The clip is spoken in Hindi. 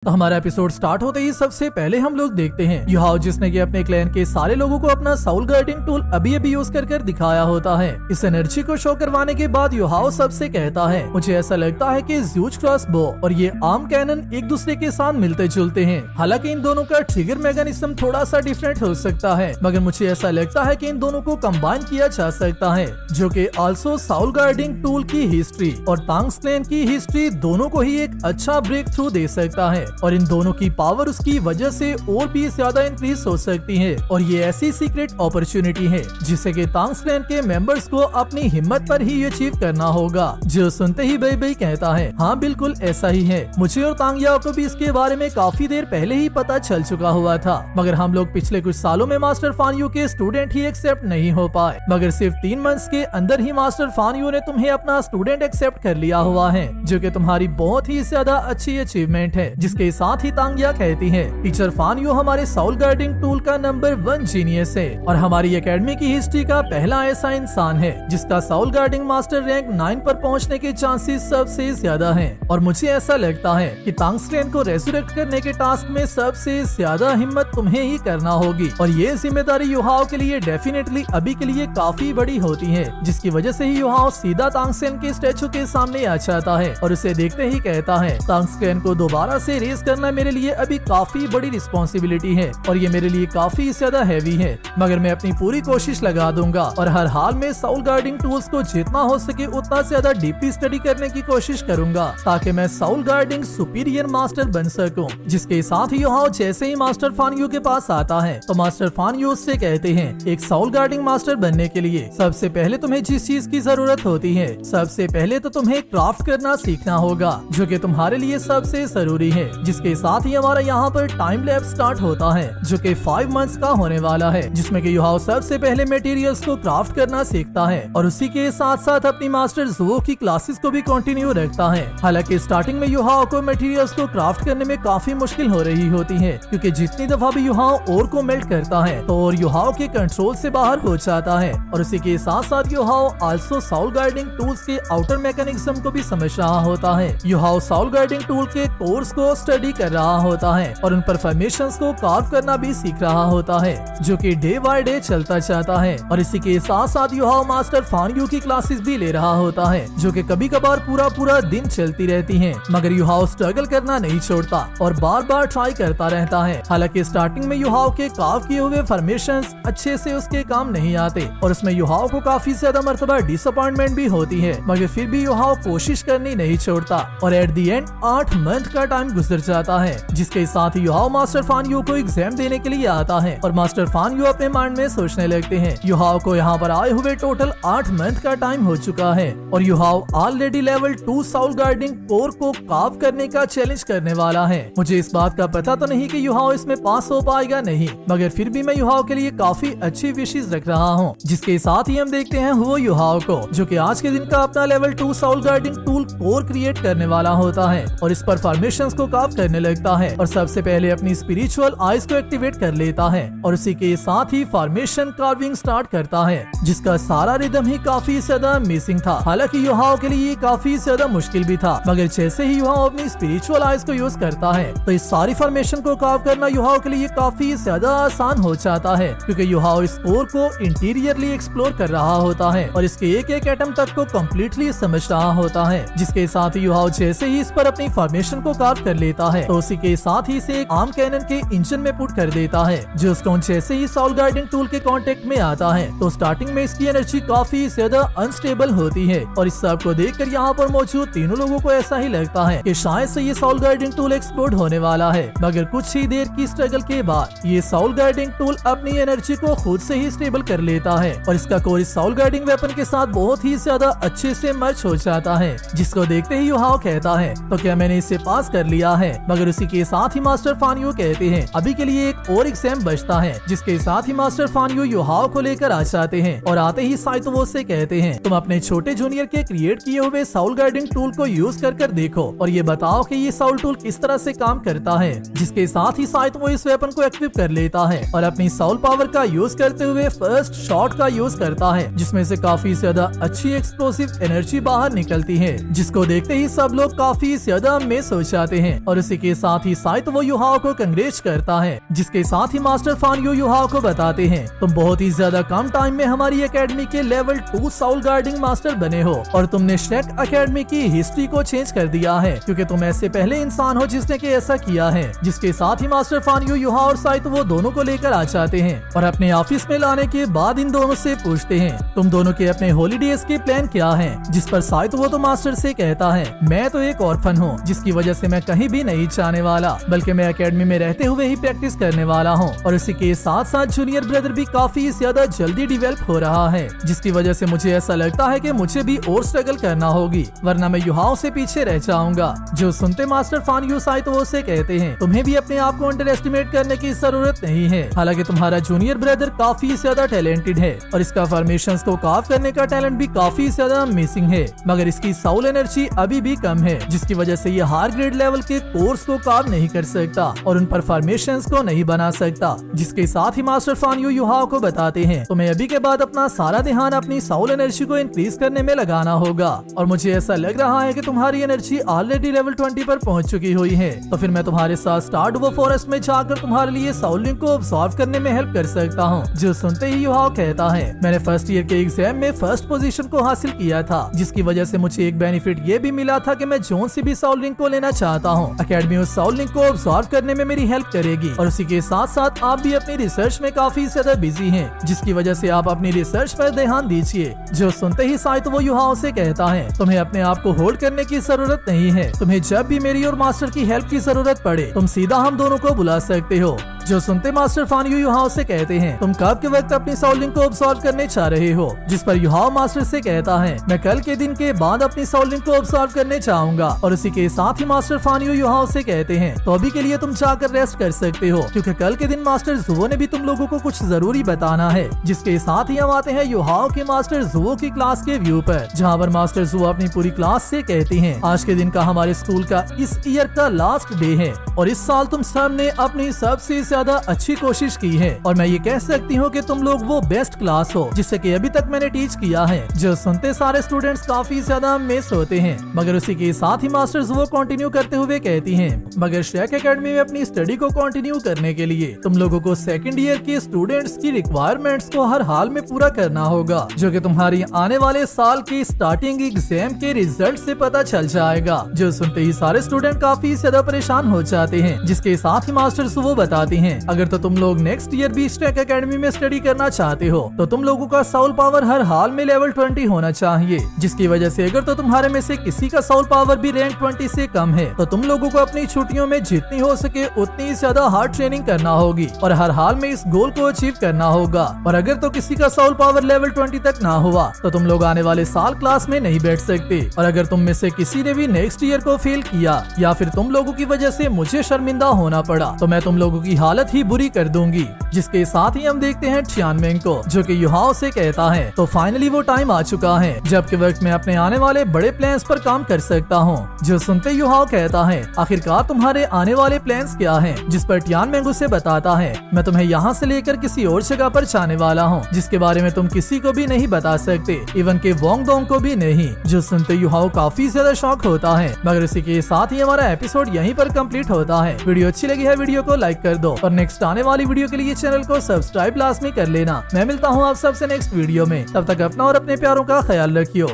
तो हमारा एपिसोड स्टार्ट होते ही सबसे पहले हम लोग देखते हैं युहाओ, जिसने कि अपने क्लैन के सारे लोगों को अपना साउल गार्डिंग टूल अभी यूज कर दिखाया होता है। इस एनर्जी को शो करवाने के बाद युहाओ सबसे कहता है, मुझे ऐसा लगता है कि ह्यूज क्रॉसबो और ये आर्म कैनन एक दूसरे के साथ मिलते जुलते हैं। हालांकि इन दोनों का ट्रिगर मैकेनिज्म थोड़ा सा डिफरेंट हो सकता है, मगर मुझे ऐसा लगता है कि इन दोनों को कंबाइन किया जा सकता है, जो कि आल्सो साउल गार्डिंग टूल की हिस्ट्री और तांग्स क्लैन की हिस्ट्री दोनों को ही एक अच्छा ब्रेक थ्रू दे सकता है और इन दोनों की पावर उसकी वजह से और भी ज्यादा इंक्रीज हो सकती है। और ये ऐसी सीक्रेट अपॉर्चुनिटी है जिसे कि तांग्स क्लैन के मेंबर्स को अपनी हिम्मत पर ही अचीव करना होगा। जो सुनते ही बेई कहता है, हाँ बिल्कुल ऐसा ही है। मुझे और तांग याओ को भी इसके बारे में काफी देर पहले ही पता चल चुका हुआ था, मगर हम लोग पिछले कुछ सालों में मास्टर फान यू के स्टूडेंट ही एक्सेप्ट नहीं हो पाए, मगर सिर्फ 3 मंथ्स के अंदर ही मास्टर फान यू ने तुम्हें अपना स्टूडेंट एक्सेप्ट कर लिया हुआ है, जो कि तुम्हारी बहुत ही ज्यादा अच्छी अचीवमेंट है। जिसके साथ ही तांगिया कहती है, टीचर फान यू हमारे साउल गार्डिंग टूल का नंबर 1 जीनियस है और हमारी एकेडमी की हिस्ट्री का पहला ऐसा इंसान है जिसका साउल गार्डिंग मास्टर रैंक 9 पर पहुंचने के चांसेस सबसे ज्यादा हैं। और मुझे ऐसा लगता है कि तांग्स क्लैन को रेसुरेक्ट करने के टास्क में सबसे ज्यादा हिम्मत तुम्हें ही करना होगी और ये जिम्मेदारी युहाओ के लिए डेफिनेटली अभी के लिए काफी बड़ी होती है, जिसकी वजह से ही युहाओ सीधा तांग्स क्लैन के स्टैचू के सामने आ जाता है और उसे देखते ही कहता है, तांग्स क्लैन को दोबारा से रेस करना मेरे लिए अभी काफी बड़ी रिस्पॉन्सिबिलिटी है और ये मेरे लिए काफी ज्यादा हैवी है, मगर मैं अपनी पूरी कोशिश लगा दूंगा और हर हाल में साउल गार्डिंग टूल्स को जितना हो सके उतना ज्यादा डीपली स्टडी करने की कोशिश करूंगा ताकि मैं साउल गार्डिंग सुपीरियर मास्टर बन सकूं। जिसके साथ ही युहाओ जैसे ही मास्टर फान यू के पास आता है तो मास्टर फान यू उससे कहते हैं, एक साउल गार्डिंग मास्टर बनने के लिए सबसे पहले तुम्हें जिस चीज की जरूरत होती है, सबसे पहले तो तुम्हें क्राफ्ट करना सीखना होगा, जो कि तुम्हारे लिए सबसे जरूरी है। जिसके साथ ही हमारा यहाँ पर टाइम लैब स्टार्ट होता है जो कि 5 मंथ्स का होने वाला है, जिसमें कि युहाओ सबसे पहले मटेरियल्स को क्राफ्ट करना सीखता है और उसी के साथ साथ अपनी मास्टर ज़ुओ की क्लासेस को भी कंटिन्यू रखता है। हालांकि स्टार्टिंग में युहाओ को मटेरियल्स को क्राफ्ट करने में काफी मुश्किल हो रही होती है, क्योंकि जितनी दफा भी युहाओ और को मेल्ट करता है तो और युहाओ के कंट्रोल से बाहर हो जाता है और उसी के साथ साथ Yuhao also soul guarding tools के आउटर मैकेनिज्म को भी समझ रहा होता है। युहाओ साउल गार्डिंग टूल के कोर्स को स्टडी कर रहा होता है और उन परफॉर्मेशंस को कार्व करना भी सीख रहा होता है, जो कि डे बाय डे चलता जाता है। और इसी के साथ साथ युहाओ मास्टर फान यू की क्लासेस भी ले रहा होता है, जो कि कभी कभार पूरा दिन चलती रहती हैं, मगर युहाओ स्ट्रगल करना नहीं छोड़ता और बार बार ट्राई करता रहता है। हालांकि स्टार्टिंग में युहाओ के कार्व किए हुए फॉर्मेशंस अच्छे से उसके काम नहीं आते और उसमें युहाओ को काफी ज्यादा मर्तबा डिसअपॉइंटमेंट भी होती है, मगर फिर भी युहाओ कोशिश करनी नहीं छोड़ता और एट दी एंड 8 मंथ का टाइम गुजर जाता है। जिसके साथ ही युहाओ मास्टर फान यू को एग्जाम देने के लिए आता है और मास्टर फान यू अपने माइंड में सोचने लगते हैं, युहाओ को यहाँ पर आए हुए टोटल 8 मंथ का टाइम हो चुका है और Yuhao already level 2 soul guarding core को कार्व करने का चैलेंज करने वाला है। मुझे इस बात का पता तो नहीं कि युहाओ इसमें पास हो पाएगा नहीं, मगर फिर भी मैं युहाओ के लिए काफी अच्छी विशेष रख रहा हूँ। जिसके साथ ही हम देखते हैं वो युहाओ को, जो कि आज के दिन का अपना level 2 soul guarding tool core create करने वाला होता है और इस पर फॉर्मेशंस को कार्व करने लगता है और सबसे पहले अपनी स्पिरिचुअल आइज को एक्टिवेट कर लेता है और उसी के साथ ही फॉर्मेशन कार्विंग स्टार्ट करता है, जिसका सारा रिदम ही काफी ज्यादा मिसिंग था। हालांकि युहाओ के लिए काफी ज्यादा मुश्किल भी था, मगर जैसे ही युहाओ अपनी स्पिरिचुअल आइज को यूज करता है तो इस सारी फॉर्मेशन को कार्व करना युहाओ के लिए काफी ज्यादा आसान हो जाता है, क्योंकि युहाओ इस कोर को इंटीरियरली एक्सप्लोर कर रहा होता है और इसके एक एक एटम तक को कम्प्लीटली समझ रहा होता है। जिसके साथ ही युहाओ जैसे ही इस पर अपनी फॉर्मेशन को कार्व कर लेता है तो उसी के साथ ही इसे एक आर्म कैनन के इंजन में पुट कर देता है, जो स्टोन जैसे ही साउल गार्डिंग टूल के कांटेक्ट में आता है तो स्टार्टिंग में इसकी एनर्जी काफी ज्यादा अनस्टेबल होती है और इस सब को देखकर यहाँ पर मौजूद तीनों लोगों को ऐसा ही लगता है कि शायद से ये साउल गार्डिंग टूल एक्सप्लोड होने वाला है। मगर कुछ ही देर की स्ट्रगल के बाद ये साउल गार्डिंग टूल अपनी एनर्जी को खुद से ही स्टेबल कर लेता है और इसका कोर इस साउल गार्डिंग वेपन के साथ बहुत ही ज्यादा अच्छे से मर्ज हो जाता है। जिसको देखते ही युहाओ कहता है, तो क्या मैंने इसे पास कर लिया है? मगर उसी के साथ ही मास्टर फान यू कहते हैं, अभी के लिए एक और एग्जाम बचता है। जिसके साथ ही मास्टर फान यू युहाओ को लेकर आ जाते हैं और आते ही साइतो से कहते हैं, तुम अपने छोटे जूनियर के क्रिएट किए हुए साउल गार्डिंग टूल को यूज कर देखो और ये बताओ कि ये साउल टूल किस तरह से काम करता है। जिसके साथ ही साइतो इस वेपन को इक्विप कर लेता है और अपनी साउल पावर का यूज करते हुए फर्स्ट शॉट का यूज करता है, जिसमें से काफी ज्यादा अच्छी एक्सप्लोसिव एनर्जी बाहर निकलती है, जिसको देखते ही सब लोग काफी ज्यादा मिस हो जाते हैं और इसी के साथ ही साइतो युहाओ को कंग्रेच करता है, जिसके साथ ही मास्टर फान यू युहाओ को बताते हैं तुम बहुत ही ज्यादा कम टाइम में हमारी एकेडमी के लेवल 2 साउल गार्डिंग मास्टर बने हो और तुमने शेक एकेडमी की हिस्ट्री को चेंज कर दिया है क्योंकि तुम ऐसे पहले इंसान हो जिसने कि ऐसा किया है। जिसके साथ ही मास्टर फान यू युहाओ और साइतो वो दोनों को लेकर आ जाते हैं और अपने ऑफिस में लाने के बाद इन दोनों से पूछते हैं तुम दोनों के अपने हॉलीडेज के प्लान क्या है। जिस पर साइतो वो तो मास्टर से कहता है मैं तो एक ऑर्फन हूँ जिसकी वजह से मैं कहीं भी नहीं जाने वाला, बल्कि मैं एकेडमी में रहते हुए ही प्रैक्टिस करने वाला हूँ और इसी के साथ साथ जूनियर ब्रदर भी काफी ज्यादा जल्दी डेवलप हो रहा है, जिसकी वजह से मुझे ऐसा लगता है कि मुझे भी और स्ट्रगल करना होगी वरना मैं युहाओ से पीछे रह जाऊंगा। जो सुनते मास्टर फान यू साइतो से कहते हैं तुम्हें भी अपने आप को अंडर एस्टिमेट करने की जरूरत नहीं है, हालांकि तुम्हारा जूनियर ब्रदर काफी ज्यादा टैलेंटेड है और इसका फॉर्मेशंस को कार्व करने का टैलेंट भी काफी ज्यादा मिसिंग है, मगर इसकी साउल एनर्जी अभी भी कम है, जिसकी वजह से ये हायर ग्रेड लेवल के कोर्स को कार्व नहीं कर सकता और उन पर फॉर्मेशंस को नहीं बना सकता। जिसके साथ ही मास्टर फान यू युहाओ को बताते हैं तुम्हें अभी के बाद अपना सारा ध्यान अपनी साउल एनर्जी को इंक्रीज करने में लगाना होगा और मुझे ऐसा लग रहा है कि तुम्हारी एनर्जी ऑलरेडी लेवल 20 पर पहुंच चुकी हुई है, तो फिर मैं तुम्हारे साथ स्टार्ड वो फॉरेस्ट में जाकर तुम्हारे लिए साउल लिंक को ऑब्जर्व करने में हेल्प कर सकता हूँ। जो सुनते ही युहाओ कहता है मैंने फर्स्ट ईयर के एग्जाम में फर्स्ट पोजीशन को हासिल किया था, जिसकी वजह से मुझे एक बेनिफिट ये भी मिला था कि मैं जोन से भी साउल लिंक को लेना चाहता हूँ। एकेडमी उस साउल लिंक को ऑब्जर्व करने में मेरी हेल्प करेगी और उसी के साथ साथ आप भी अपनी रिसर्च में काफी ज्यादा बिजी हैं, जिसकी वजह से आप अपनी रिसर्च पर ध्यान दीजिए। जो सुनते ही साइतो वो युहाओ से कहता है तुम्हें अपने आप को होल्ड करने की जरूरत नहीं है, तुम्हें जब भी मेरी और मास्टर की हेल्प की जरूरत पड़े तुम सीधा हम दोनों को बुला सकते हो। जो सुनते मास्टर फान यू युहाओ से कहते हैं तुम कब के वक्त अपनी साउल लिंक को ऑब्जर्व करने चाह रहे हो। जिस पर युहाओ मास्टर से कहता है मैं कल के दिन के बाद अपनी साउल लिंक को ऑब्जर्व करने चाहूंगा और उसी के साथ ही मास्टर फान यू युहाओ से कहते हैं तो अभी के लिए तुम जाकर रेस्ट कर सकते हो क्योंकि कल के दिन मास्टर जुवो ने भी तुम लोगों को कुछ जरूरी बताना है। जिसके साथ ही हम आते हैं युहाओ के मास्टर जुवो की क्लास के व्यू पर, जहाँ पर मास्टर जुवो अपनी पूरी क्लास से कहती हैं आज के दिन का हमारे स्कूल का इस ईयर का लास्ट डे है और इस साल तुम सब ने अपनी सबसे ज्यादा अच्छी कोशिश की है और मैं ये कह सकती हूँ कि तुम लोग वो बेस्ट क्लास हो जिससे कि अभी तक मैंने टीच किया है। जो सुनते सारे स्टूडेंट्स काफी ज्यादा मिस होते हैं, मगर उसी के साथ ही मास्टर्स वो कंटिन्यू करते हुए कहती हैं मगर शेक एकेडमी में अपनी स्टडी को कंटिन्यू करने के लिए तुम लोगों को सेकंड ईयर के स्टूडेंट्स की रिक्वायरमेंट्स को हर हाल में पूरा करना होगा, जो कि तुम्हारी आने वाले साल की स्टार्टिंग एग्जाम के रिजल्ट से पता चल जाएगा। जो सुनते ही सारे स्टूडेंट काफी ज्यादा परेशान हो जाते हैं, जिसके साथ ही मास्टर्स वो बताते हैं अगर तो तुम लोग नेक्स्ट ईयर भी शेक एकेडमी में स्टडी करना चाहते हो तो तुम लोगों का साउल पावर हर हाल में लेवल 20 होना चाहिए, जिसकी वजह से अगर तो तुम्हारे में से किसी का साउल पावर भी रैंक 20 से कम है तो तुम लोगों को अपनी छुट्टियों में जितनी हो सके उतनी ज्यादा हार्ड ट्रेनिंग करना होगी और हर हाल में इस गोल को अचीव करना होगा। और अगर तो किसी का साउल पावर लेवल 20 तक ना हुआ तो तुम लोग आने वाले साल क्लास में नहीं बैठ सकते और अगर तुम में से किसी ने भी नेक्स्ट ईयर को फेल किया या फिर तुम लोगों की वजह से मुझे शर्मिंदा होना पड़ा तो मैं तुम लोगों की हालत ही बुरी कर दूंगी। जिसके साथ ही हम देखते हैं टियानमेंग को, जो कि युहाओ से कहता है तो फाइनली वो टाइम आ चुका है जबकि वक्त मैं अपने आने वाले बड़े प्लान्स पर काम कर सकता हूँ। जो सुनते युहाओ कहता है आखिरकार तुम्हारे आने वाले प्लान्स क्या हैं? जिस पर टियानमेंग उसे बताता है मैं तुम्हें यहाँ से लेकर किसी और जगह पर जाने वाला हूँ जिसके बारे में तुम किसी को भी नहीं बता सकते, इवन के वोंगडोंग को भी नहीं। जो सुनते युहाओ काफी ज्यादा शौक होता है, मगर इसी के साथ ही हमारा एपिसोड यहीं पर कंप्लीट होता है। वीडियो अच्छी लगी है वीडियो को लाइक कर दो और नेक्स्ट आने वाली वीडियो के लिए चैनल को सब्सक्राइब लाजमी कर लेना। मैं मिलता हूँ आप सबसे नेक्स्ट वीडियो में, तब तक अपना और अपने प्यारों का ख्याल रखियो।